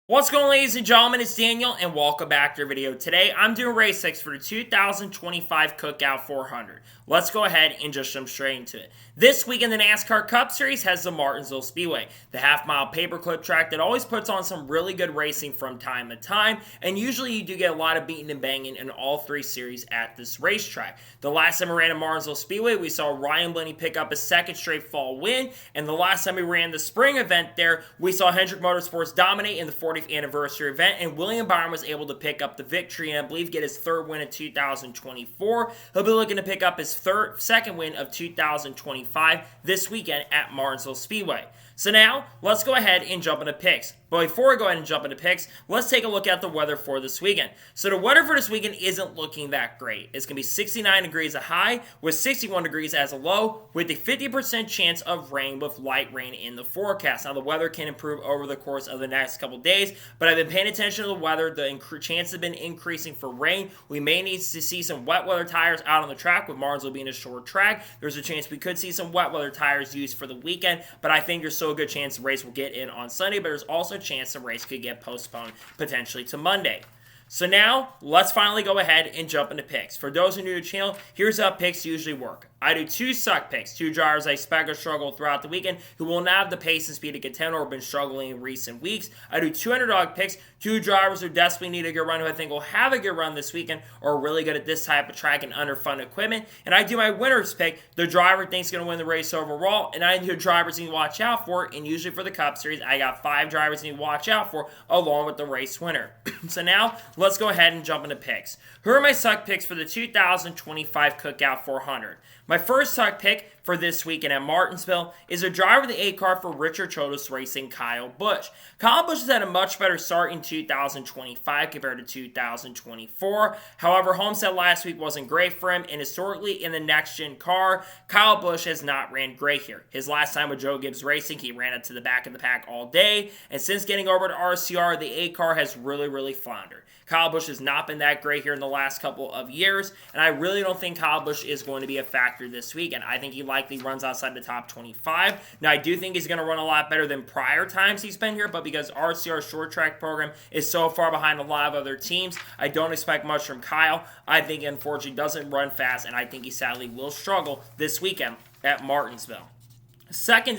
What's going on, ladies and gentlemen? It's Daniel, and welcome back to our video. Today, I'm doing race 6 for the 2025 Cookout 400. Let's go ahead and just jump straight into it. This week in the NASCAR Cup Series has the Martinsville Speedway, the half-mile paperclip track that always puts on some really good racing from time to time, and usually you do get a lot of beating and banging in all three series at this racetrack. The last time we ran at Martinsville Speedway, we saw Ryan Blaney pick up his second straight fall win, and the last time we ran the spring event there, we saw Hendrick Motorsports dominate in the 40th anniversary event, and William Byron was able to pick up the victory and I believe get his third win in 2024. He'll be looking to pick up his second win of 2025 this weekend at Martinsville Speedway. So now, let's go ahead and jump into picks. But before we go ahead and jump into picks, let's take a look at the weather for this weekend. So the weather for this weekend isn't looking that great. It's going to be 69 degrees a high with 61 degrees as a low with a 50% chance of rain with light rain in the forecast. Now the weather can improve over the course of the next couple days, but I've been paying attention to the weather. The chance has been increasing for rain. We may need to see some wet weather tires out on the track with Martinsville being a short track. There's a chance we could see some wet weather tires used for the weekend, but I think there's still a good chance the race will get in on Sunday, but there's also a chance the race could get postponed potentially to Monday. So now, let's finally go ahead and jump into picks. For those who are new to the channel, here's how picks usually work. I do two suck picks, two drivers I expect to struggle throughout the weekend who will not have the pace and speed to contend or have been struggling in recent weeks. I do two underdog picks, two drivers who desperately need a good run who I think will have a good run this weekend or are really good at this type of track and under fun equipment. And I do my winner's pick, the driver thinks going to win the race overall, and I do drivers you need to watch out for, and usually for the Cup Series, I got 5 drivers you need to watch out for along with the race winner. So now, let's go ahead and jump into picks. Who are my suck picks for the 2025 Cookout 400? My first suck pick for this weekend at Martinsville is a driver of the A car for Richard Childress Racing, Kyle Busch. Kyle Busch has had a much better start in 2025 compared to 2024. However, Homestead last week wasn't great for him, and historically in the next-gen car, Kyle Busch has not ran great here. His last time with Joe Gibbs Racing, he ran it to the back of the pack all day, and since getting over to RCR, the A car has really floundered. Kyle Busch has not been that great here in the last couple of years, and I really don't think Kyle Busch is going to be a factor this weekend. I think he likely runs outside the top 25. Now, I do think he's going to run a lot better than prior times he's been here, but because RCR's short track program is so far behind a lot of other teams, I don't expect much from Kyle. I think, unfortunately, doesn't run fast, and I think he sadly will struggle this weekend at Martinsville.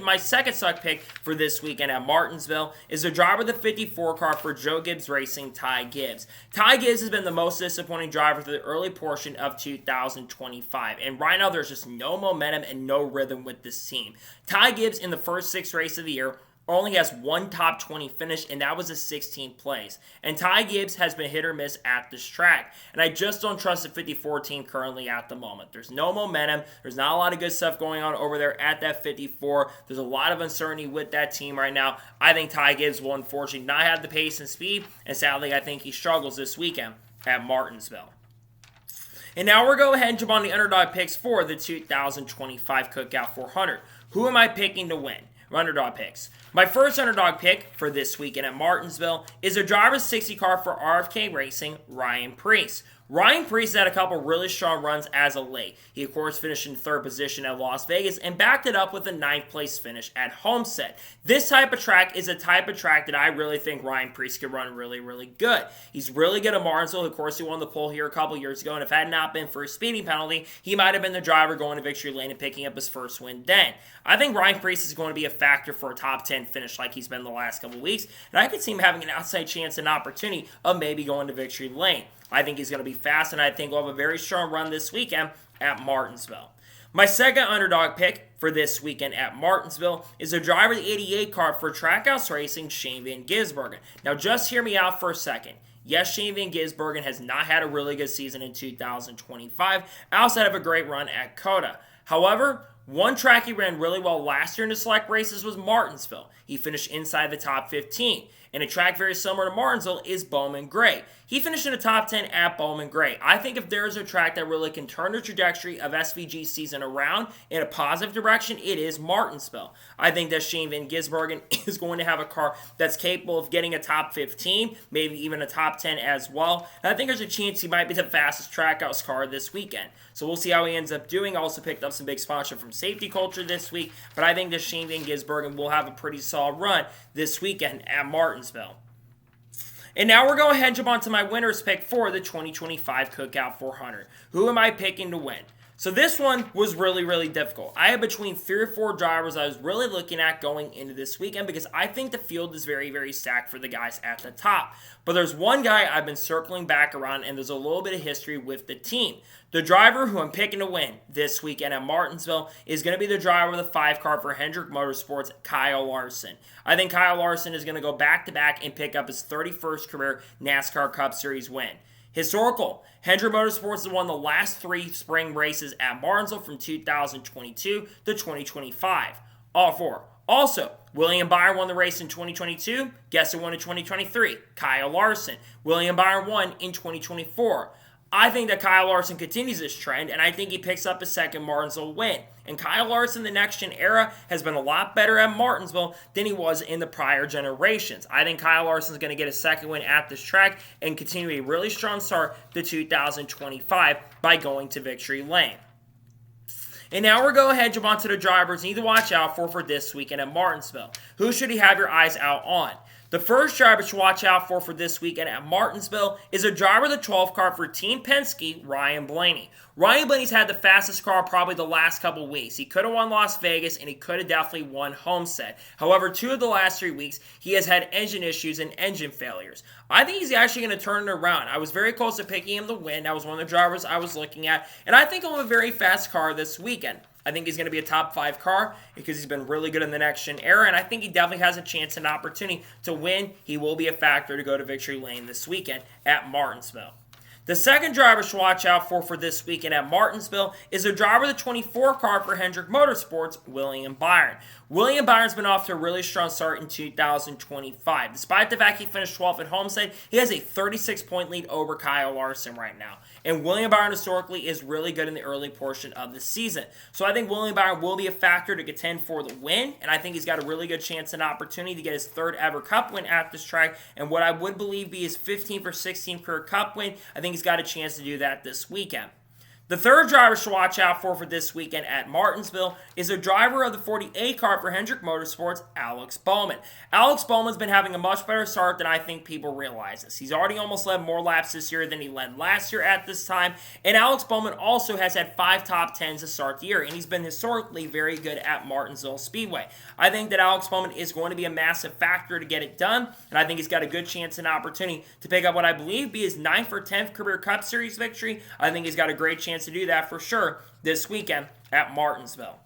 My second suck pick for this weekend at Martinsville is the driver of the 54 car for Joe Gibbs Racing, Ty Gibbs. Ty Gibbs has been the most disappointing driver through the early portion of 2025, and right now there's just no momentum and no rhythm with this team. Ty Gibbs in the first 6 races of the year only has one top 20 finish, and that was a 16th place. And Ty Gibbs has been hit or miss at this track, and I just don't trust the 54 team currently at the moment. There's no momentum. There's not a lot of good stuff going on over there at that 54. There's a lot of uncertainty with that team right now. I think Ty Gibbs will unfortunately not have the pace and speed, and sadly I think he struggles this weekend at Martinsville. And now we're going to go ahead and jump on the underdog picks for the 2025 Cookout 400. Who am I picking to win? Underdog picks. My first underdog pick for this weekend at Martinsville is a driver's 60 car for RFK Racing, Ryan Preece. Ryan Preece had a couple really strong runs as of late. He, of course, finished in 3rd position at Las Vegas and backed it up with a 9th place finish at Homestead. This type of track is a type of track that I really think Ryan Preece could run really good. He's really good at Martinsville. Of course, he won the pole here a couple years ago, and if it had not been for a speeding penalty, he might have been the driver going to victory lane and picking up his first win then. I think Ryan Preece is going to be a factor for a top 10 finish like he's been the last couple weeks, and I could see him having an outside chance and opportunity of maybe going to victory lane. I think he's going to be fast, and I think we'll have a very strong run this weekend at Martinsville. My second underdog pick for this weekend at Martinsville is a driver of the 88 car for Trackhouse Racing, Shane Van Gisbergen. Now, just hear me out for a second. Yes, Shane Van Gisbergen has not had a really good season in 2025, outside of a great run at COTA. However, one track he ran really well last year in the select races was Martinsville. He finished inside the top 15. And a track very similar to Martinsville is Bowman Gray. He finished in the top 10 at Bowman Gray. I think if there is a track that really can turn the trajectory of SVG season around in a positive direction, it is Martinsville. I think that Shane Van Gisbergen is going to have a car that's capable of getting a top 15, maybe even a top 10 as well. And I think there's a chance he might be the fastest Trackhouse car this weekend. So we'll see how he ends up doing. Also picked up some big sponsorship from Safety Culture this week, but I think that Shane Van Gisbergen will have a pretty solid run this weekend at Martinsville. And now we're going ahead and jump on to my winner's pick for the 2025 Cookout 400. Who am I picking to win? So this one was really, really difficult. I had between 3 or 4 drivers I was really looking at going into this weekend because I think the field is very, very stacked for the guys at the top. But there's one guy I've been circling back around, and there's a little bit of history with the team. The driver who I'm picking to win this weekend at Martinsville is going to be the driver of the 5 car for Hendrick Motorsports, Kyle Larson. I think Kyle Larson is going to go back-to-back and pick up his 31st career NASCAR Cup Series win. Historical. Hendrick Motorsports has won the last 3 spring races at Martinsville from 2022 to 2025. All 4. Also, William Byron won the race in 2022. Guess who won in 2023? Kyle Larson. William Byron won in 2024. I think that Kyle Larson continues this trend, and I think he picks up his second Martinsville win. And Kyle Larson, the next-gen era, has been a lot better at Martinsville than he was in the prior generations. I think Kyle Larson is going to get his second win at this track and continue a really strong start to 2025 by going to Victory Lane. And now we're going ahead and jump on to the drivers you need to watch out for this weekend at Martinsville. Who should you have your eyes out on? The first driver to watch out for this weekend at Martinsville is a driver of the 12 car for Team Penske, Ryan Blaney. Ryan Blaney's had the fastest car probably the last couple weeks. He could have won Las Vegas, and he could have definitely won Homestead. However, 2 of the last 3 weeks, he has had engine issues and engine failures. I think he's actually going to turn it around. I was very close to picking him to win. That was one of the drivers I was looking at, and I think he'll have a very fast car this weekend. I think he's going to be a top 5 car because he's been really good in the next-gen era, and I think he definitely has a chance and opportunity to win. He will be a factor to go to Victory Lane this weekend at Martinsville. The second driver to watch out for this weekend at Martinsville is a driver of the 24 car for Hendrick Motorsports, William Byron. William Byron's been off to a really strong start in 2025. Despite the fact he finished 12th at Homestead, he has a 36-point lead over Kyle Larson right now. And William Byron historically is really good in the early portion of the season. So I think William Byron will be a factor to contend for the win, and I think he's got a really good chance and opportunity to get his 3rd ever Cup win at this track, and what I would believe be his 15th or 16th career Cup win. I think he's got a chance to do that this weekend. The third driver to watch out for this weekend at Martinsville is a driver of the 48 car for Hendrick Motorsports, Alex Bowman. Alex Bowman's been having a much better start than I think people realize. He's already almost led more laps this year than he led last year at this time, and Alex Bowman also has had 5 top 10s to start the year, and he's been historically very good at Martinsville Speedway. I think that Alex Bowman is going to be a massive factor to get it done, and I think he's got a good chance and opportunity to pick up what I believe be his 9th or 10th career Cup Series victory. I think he's got a great chance to do that for sure this weekend at Martinsville.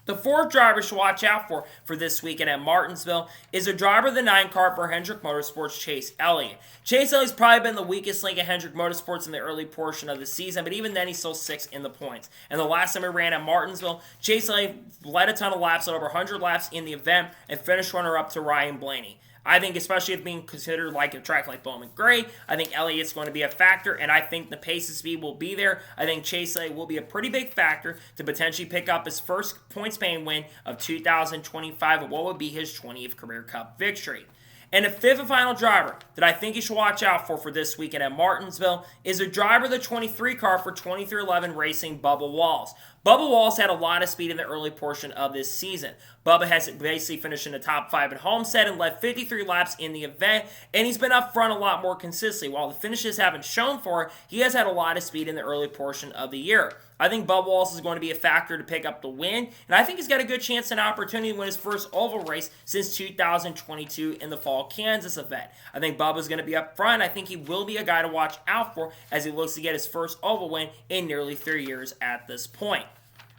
The fourth driver to watch out for this weekend at Martinsville is a driver of the 9 car for Hendrick Motorsports, Chase Elliott. Chase Elliott's probably been the weakest link at Hendrick Motorsports in the early portion of the season, but even then he's still 6th in the points. And the last time he ran at Martinsville, Chase Elliott led a ton of laps, led over 100 laps in the event, and finished runner-up to Ryan Blaney. I think especially if being considered like a track like Bowman Gray, I think Elliott's going to be a factor, and I think the pace and speed will be there. I think Chase Elliott will be a pretty big factor to potentially pick up his first points-paying win of 2025 of what would be his 20th career Cup victory. And the fifth and final driver that I think you should watch out for this weekend at Martinsville is a driver of the 23 car for 2311 Racing, Bubba Wallace. Bubba Wallace had a lot of speed in the early portion of this season. Bubba has basically finished in the top 5 at Homestead and led 53 laps in the event, and he's been up front a lot more consistently. While the finishes haven't shown for it, he has had a lot of speed in the early portion of the year. I think Bubba Wallace is going to be a factor to pick up the win, and I think he's got a good chance and opportunity to win his first oval race since 2022 in the Fall Kansas event. I think Bubba's going to be up front. I think he will be a guy to watch out for as he looks to get his first oval win in nearly 3 years at this point.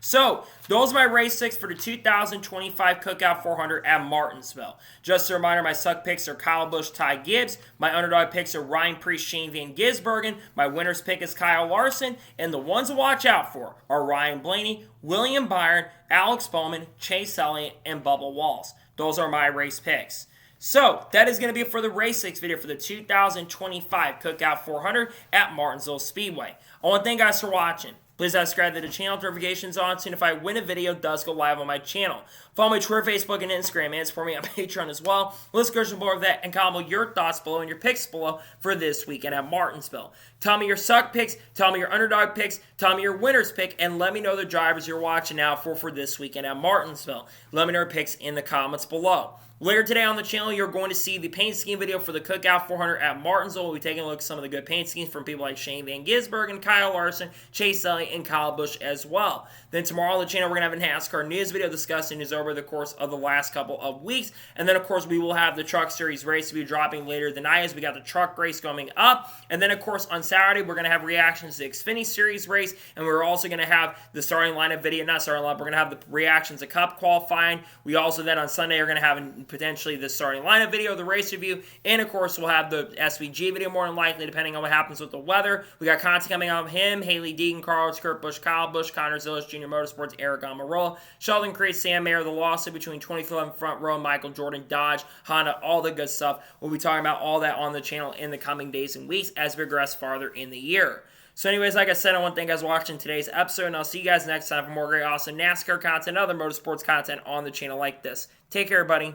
So, those are my race picks for the 2025 Cookout 400 at Martinsville. Just a reminder, my suck picks are Kyle Busch, Ty Gibbs. My underdog picks are Ryan Preece, Shane Van Gisbergen. My winner's pick is Kyle Larson. And the ones to watch out for are Ryan Blaney, William Byron, Alex Bowman, Chase Elliott, and Bubba Wallace. Those are my race picks. So, that is going to be it for the Race 6 video for the 2025 Cookout 400 at Martinsville Speedway. I want to thank you guys for watching. Please subscribe to the channel with notifications on so if I win a video, it does go live on my channel. Follow my Twitter, Facebook, and Instagram, and support me on Patreon as well. Let's go more of that and comment your thoughts below and your picks below for this weekend at Martinsville. Tell me your suck picks, tell me your underdog picks, tell me your winner's pick, and let me know the drivers you're watching out for this weekend at Martinsville. Let me know your picks in the comments below. Later today on the channel, you're going to see the paint scheme video for the Cookout 400 at Martinsville. We'll be taking a look at some of the good paint schemes from people like Shane Van Gisbergen and Kyle Larson, Chase Elliott, and Kyle Busch as well. Then tomorrow on the channel, we're going to have a NASCAR news video discussing news over the course of the last couple of weeks. And then, of course, we will have the Truck Series race to be dropping later tonight as we got the truck race coming up. And then, of course, on Saturday, we're going to have reactions to the Xfinity Series race. And we're also going to have the starting lineup video, not starting lineup, we're going to have the reactions to Cup qualifying. We also then on Sunday are going to have potentially the starting lineup video, the race review, and of course we'll have the SVG video more than likely depending on what happens with the weather. We got content coming out of him, Haley Deegan, Carlos, Kurt Busch, Kyle Busch, Connor Zillis, Junior Motorsports, Eric Almirola, Sheldon Creed, Sam Mayer, the lawsuit between 2011 Front Row, Michael Jordan, Dodge, Honda, all the good stuff. We'll be talking about all that on the channel in the coming days and weeks as we progress farther in the year. So anyways, like I said, I want to thank you guys for watching today's episode, and I'll see you guys next time for more great, awesome NASCAR content and other motorsports content on the channel like this. Take care, everybody.